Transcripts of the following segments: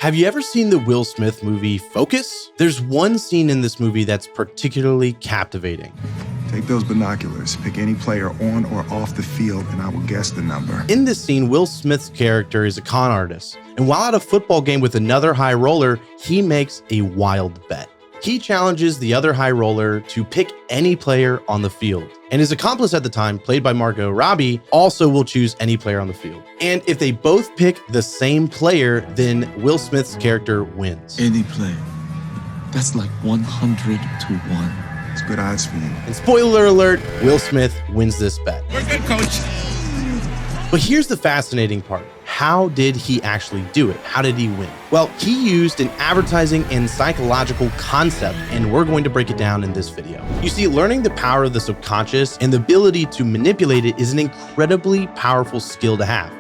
Have you ever seen the Will Smith movie Focus? There's one scene in this movie that's particularly captivating. Take those binoculars, pick any player on or off the field, and I will guess the number. In this scene, Will Smith's character is a con artist, and while at a football game with another high roller, he makes a wild bet. He challenges the other high roller to pick any player on the field. And his accomplice at the time, played by Margot Robbie, also will choose any player on the field. And if they both pick the same player, then Will Smith's character wins. Any player. That's like 100 to 1. It's good odds for you. And spoiler alert, Will Smith wins this bet. We're good, coach. But here's the fascinating part. How did he actually do it? How did he win? Well, he used an advertising and psychological concept, and we're going to break it down in this video. You see, learning the power of the subconscious and the ability to manipulate it is an incredibly powerful skill to have.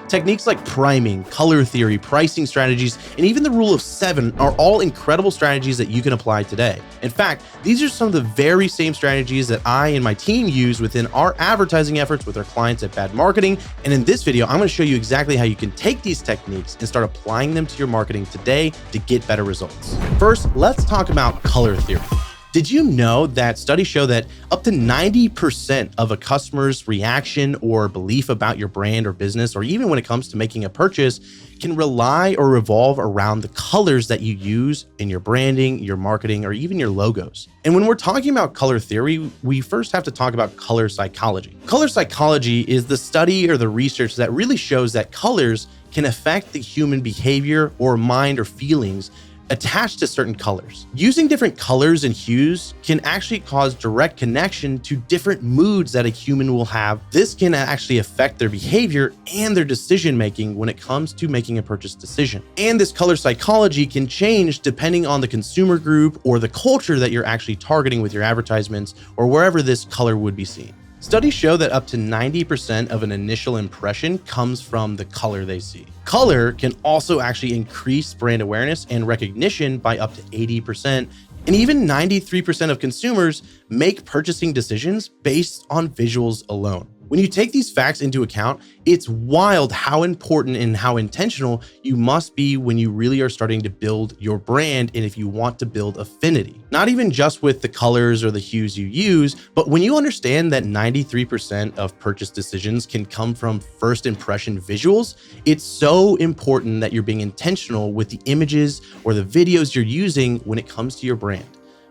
Techniques like priming, color theory, pricing strategies, and even the rule of 7 are all incredible strategies that you can apply today. In fact, these are some of the very same strategies that I and my team use within our advertising efforts with our clients at Bad Marketing. And in this video, I'm going to show you exactly how you can take these techniques and start applying them to your marketing today to get better results. First, let's talk about color theory. Did you know that studies show that up to 90% of a customer's reaction or belief about your brand or business, or even when it comes to making a purchase, can rely or revolve around the colors that you use in your branding, your marketing, or even your logos? And when we're talking about color theory, we first have to talk about color psychology. Color psychology is the study or the research that really shows that colors can affect the human behavior or mind or feelings attached to certain colors. Using different colors and hues can actually cause direct connection to different moods that a human will have. This can actually affect their behavior and their decision making when it comes to making a purchase decision. And this color psychology can change depending on the consumer group or the culture that you're actually targeting with your advertisements or wherever this color would be seen. Studies show that up to 90% of an initial impression comes from the color they see. Color can also actually increase brand awareness and recognition by up to 80%. And even 93% of consumers make purchasing decisions based on visuals alone. When you take these facts into account, it's wild how important and how intentional you must be when you really are starting to build your brand and if you want to build affinity. Not even just with the colors or the hues you use, but when you understand that 93% of purchase decisions can come from first impression visuals, it's so important that you're being intentional with the images or the videos you're using when it comes to your brand.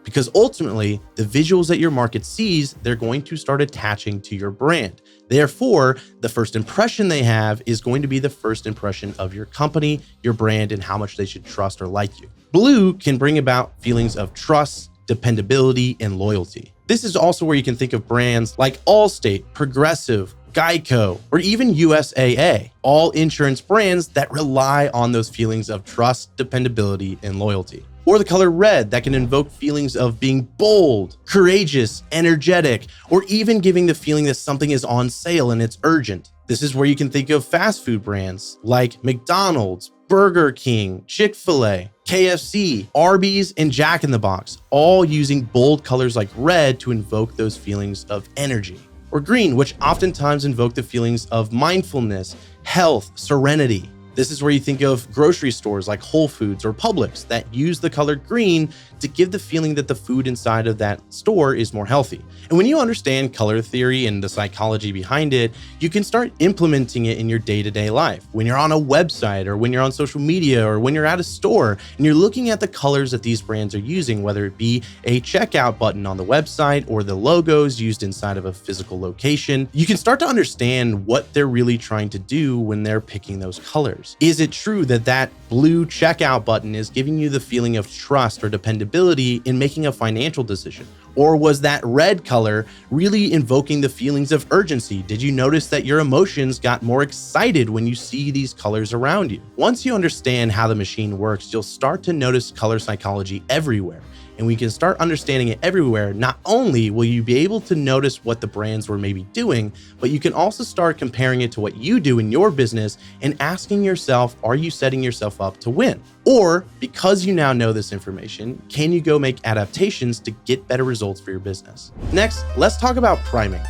Because ultimately, the visuals that your market sees, they're going to start attaching to your brand. Therefore, the first impression they have is going to be the first impression of your company, your brand, and how much they should trust or like you. Blue can bring about feelings of trust, dependability, and loyalty. This is also where you can think of brands like Allstate, Progressive, Geico, or even USAA, all insurance brands that rely on those feelings of trust, dependability, and loyalty. Or the color red that can invoke feelings of being bold, courageous, energetic, or even giving the feeling that something is on sale and it's urgent. This is where you can think of fast food brands like McDonald's, Burger King, Chick-fil-A, KFC, Arby's, and Jack in the Box, all using bold colors like red to invoke those feelings of energy. Or green, which oftentimes invoke the feelings of mindfulness, health, serenity. This is where you think of grocery stores like Whole Foods or Publix that use the color green to give the feeling that the food inside of that store is more healthy. And when you understand color theory and the psychology behind it, you can start implementing it in your day-to-day life. When you're on a website or when you're on social media or when you're at a store and you're looking at the colors that these brands are using, whether it be a checkout button on the website or the logos used inside of a physical location, you can start to understand what they're really trying to do when they're picking those colors. Is it true that that blue checkout button is giving you the feeling of trust or dependability in making a financial decision? Or was that red color really invoking the feelings of urgency? Did you notice that your emotions got more excited when you see these colors around you? Once you understand how the machine works, you'll start to notice color psychology everywhere. And we can start understanding it everywhere. Not only will you be able to notice what the brands were maybe doing, but you can also start comparing it to what you do in your business and asking yourself, are you setting yourself up to win? Or because you now know this information, can you go make adaptations to get better results for your business? Next, let's talk about priming.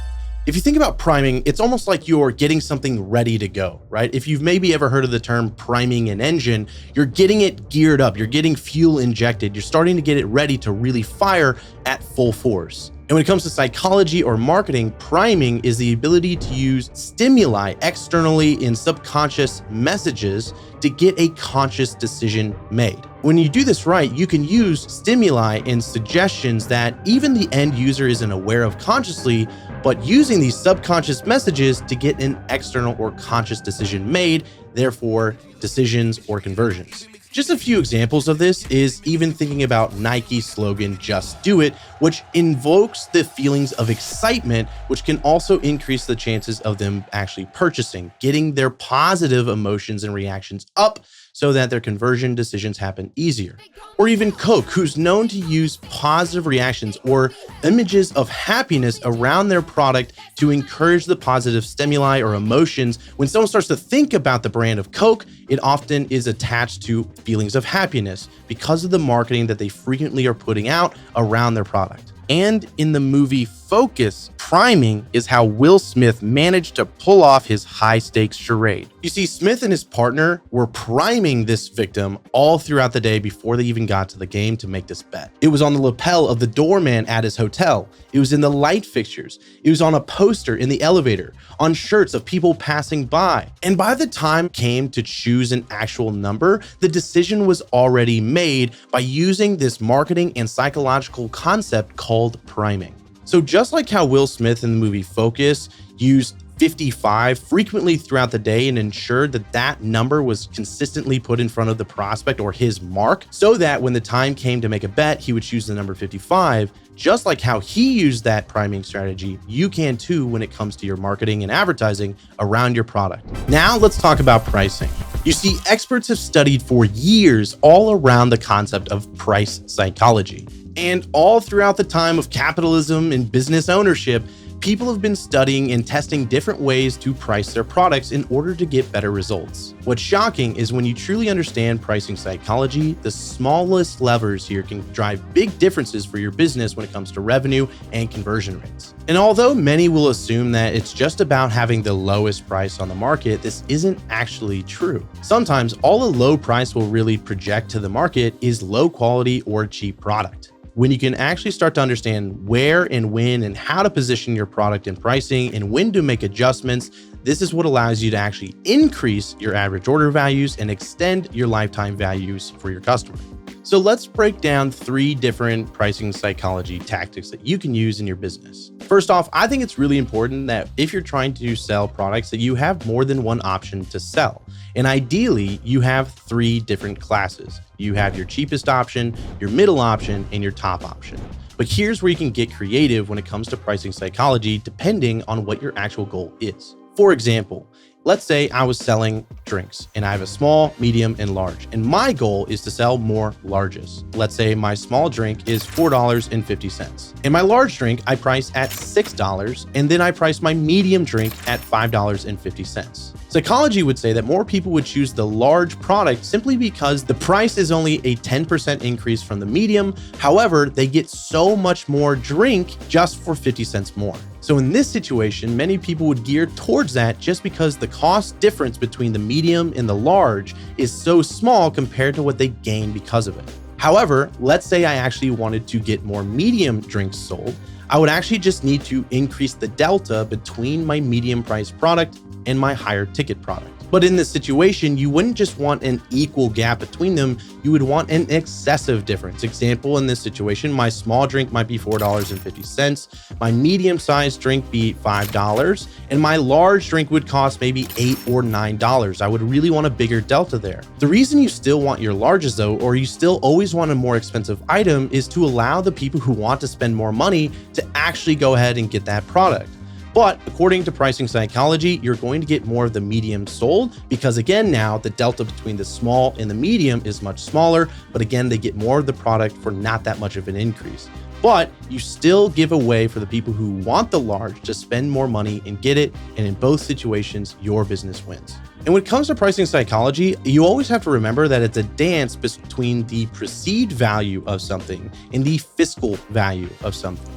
If you think about priming, it's almost like you're getting something ready to go, right? If you've maybe ever heard of the term priming an engine, you're getting it geared up, you're getting fuel injected, you're starting to get it ready to really fire at full force. And when it comes to psychology or marketing, priming is the ability to use stimuli externally in subconscious messages to get a conscious decision made. When you do this right, you can use stimuli and suggestions that even the end user isn't aware of consciously, but using these subconscious messages to get an external or conscious decision made, therefore decisions or conversions. Just a few examples of this is even thinking about Nike's slogan, "Just Do It," which invokes the feelings of excitement, which can also increase the chances of them actually purchasing, getting their positive emotions and reactions up so that their conversion decisions happen easier. Or even Coke, who's known to use positive reactions or images of happiness around their product to encourage the positive stimuli or emotions. When someone starts to think about the brand of Coke, it often is attached to feelings of happiness because of the marketing that they frequently are putting out around their product. And in the movie Focus, priming is how Will Smith managed to pull off his high-stakes charade. You see, Smith and his partner were priming this victim all throughout the day before they even got to the game to make this bet. It was on the lapel of the doorman at his hotel. It was in the light fixtures. It was on a poster in the elevator, on shirts of people passing by. And by the time it came to choose an actual number, the decision was already made by using this marketing and psychological concept called priming. So just like how Will Smith in the movie Focus used 55 frequently throughout the day and ensured that that number was consistently put in front of the prospect or his mark, so that when the time came to make a bet, he would choose the number 55. Just like how he used that priming strategy, you can too when it comes to your marketing and advertising around your product. Now let's talk about pricing. You see, experts have studied for years all around the concept of price psychology. And all throughout the time of capitalism and business ownership, people have been studying and testing different ways to price their products in order to get better results. What's shocking is when you truly understand pricing psychology, the smallest levers here can drive big differences for your business when it comes to revenue and conversion rates. And although many will assume that it's just about having the lowest price on the market, this isn't actually true. Sometimes all a low price will really project to the market is low quality or cheap product. When you can actually start to understand where and when and how to position your product and pricing and when to make adjustments, this is what allows you to actually increase your average order values and extend your lifetime values for your customer. So let's break down 3 different pricing psychology tactics that you can use in your business. First off, I think it's really important that if you're trying to sell products that you have more than one option to sell. And ideally, you have 3 different classes. You have your cheapest option, your middle option, and your top option. But here's where you can get creative when it comes to pricing psychology, depending on what your actual goal is. For example, let's say I was selling drinks and I have a small, medium, and large, and my goal is to sell more larges. Let's say my small drink is $4.50 and my large drink I price at $6, and then I price my medium drink at $5.50. Psychology would say that more people would choose the large product simply because the price is only a 10% increase from the medium. However, they get so much more drink just for 50 cents more. So in this situation, many people would gear towards that just because the cost difference between the medium and the large is so small compared to what they gain because of it. However, let's say I actually wanted to get more medium drinks sold. I would actually just need to increase the delta between my medium priced product and my higher ticket product. But in this situation, you wouldn't just want an equal gap between them, you would want an excessive difference. Example, in this situation, my small drink might be $4.50, my medium-sized drink be $5, and my large drink would cost maybe $8 or $9. I would really want a bigger delta there. The reason you still want your larges though, or you still always want a more expensive item, is to allow the people who want to spend more money to actually go ahead and get that product. But according to pricing psychology, you're going to get more of the medium sold because again, now the delta between the small and the medium is much smaller, but again, they get more of the product for not that much of an increase. But you still give away for the people who want the large to spend more money and get it. And in both situations, your business wins. And when it comes to pricing psychology, you always have to remember that it's a dance between the perceived value of something and the fiscal value of something.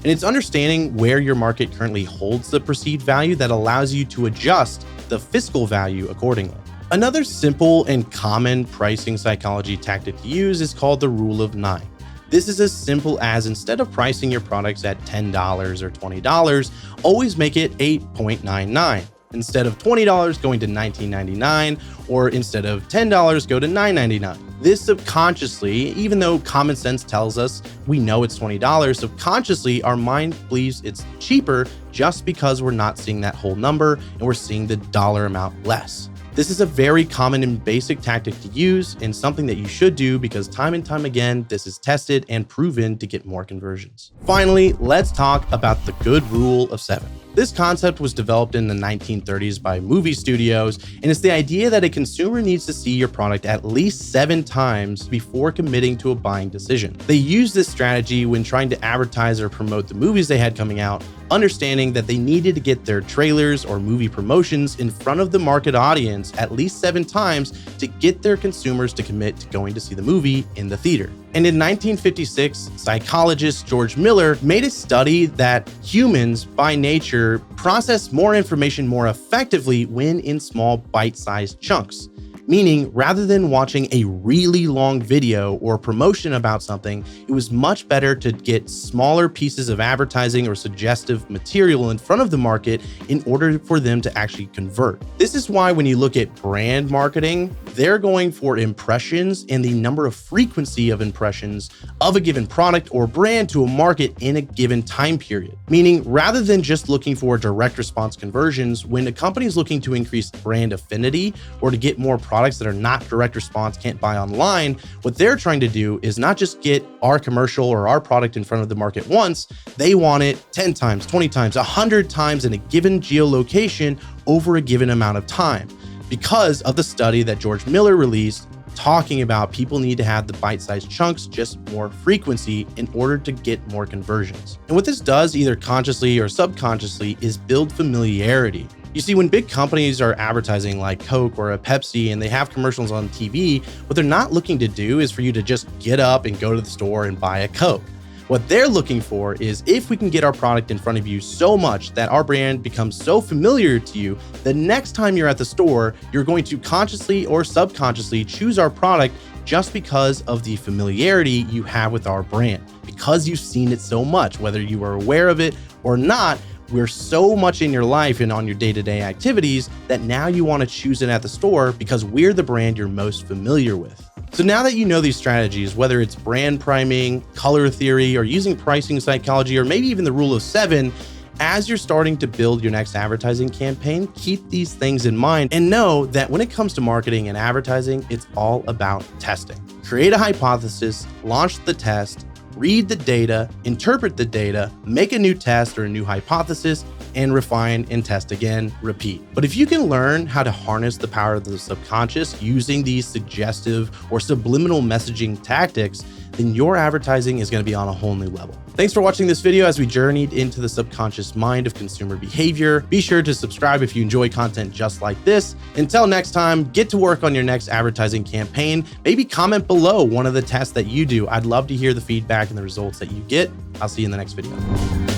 And it's understanding where your market currently holds the perceived value that allows you to adjust the fiscal value accordingly. Another simple and common pricing psychology tactic to use is called the rule of 9. This is as simple as, instead of pricing your products at $10 or $20, always make it 8.99. Instead of $20 going to $19.99, or instead of $10 go to $9.99. This subconsciously, even though common sense tells us we know it's $20, subconsciously our mind believes it's cheaper just because we're not seeing that whole number and we're seeing the dollar amount less. This is a very common and basic tactic to use, and something that you should do because time and time again, this is tested and proven to get more conversions. Finally, let's talk about the good rule of 7. This concept was developed in the 1930s by movie studios, and it's the idea that a consumer needs to see your product at least 7 times before committing to a buying decision. They used this strategy when trying to advertise or promote the movies they had coming out, understanding that they needed to get their trailers or movie promotions in front of the market audience at least 7 times to get their consumers to commit to going to see the movie in the theater. And in 1956, psychologist George Miller made a study that humans, by nature, process more information more effectively when in small bite-sized chunks. Meaning, rather than watching a really long video or promotion about something, it was much better to get smaller pieces of advertising or suggestive material in front of the market in order for them to actually convert. This is why when you look at brand marketing, they're going for impressions and the number of frequency of impressions of a given product or brand to a market in a given time period. Meaning, rather than just looking for direct response conversions, when a company is looking to increase brand affinity or to get more products that are not direct response, can't buy online, what they're trying to do is not just get our commercial or our product in front of the market once, they want it 10 times, 20 times, 100 times in a given geolocation over a given amount of time. Because of the study that George Miller released talking about people need to have the bite-sized chunks, just more frequency in order to get more conversions. And what this does, either consciously or subconsciously, is build familiarity. You see, when big companies are advertising like Coke or a Pepsi and they have commercials on TV, what they're not looking to do is for you to just get up and go to the store and buy a Coke. What they're looking for is if we can get our product in front of you so much that our brand becomes so familiar to you, the next time you're at the store, you're going to consciously or subconsciously choose our product just because of the familiarity you have with our brand. Because you've seen it so much, whether you are aware of it or not, we're so much in your life and on your day-to-day activities that now you want to choose it at the store because we're the brand you're most familiar with. So now that you know these strategies, whether it's brand priming, color theory, or using pricing psychology, or maybe even the rule of 7, as you're starting to build your next advertising campaign, keep these things in mind and know that when it comes to marketing and advertising, it's all about testing. Create a hypothesis, launch the test, read the data, interpret the data, make a new test or a new hypothesis, and refine and test again, repeat. But if you can learn how to harness the power of the subconscious using these suggestive or subliminal messaging tactics, then your advertising is going to be on a whole new level. Thanks for watching this video as we journeyed into the subconscious mind of consumer behavior. Be sure to subscribe if you enjoy content just like this. Until next time, get to work on your next advertising campaign. Maybe comment below one of the tests that you do. I'd love to hear the feedback and the results that you get. I'll see you in the next video.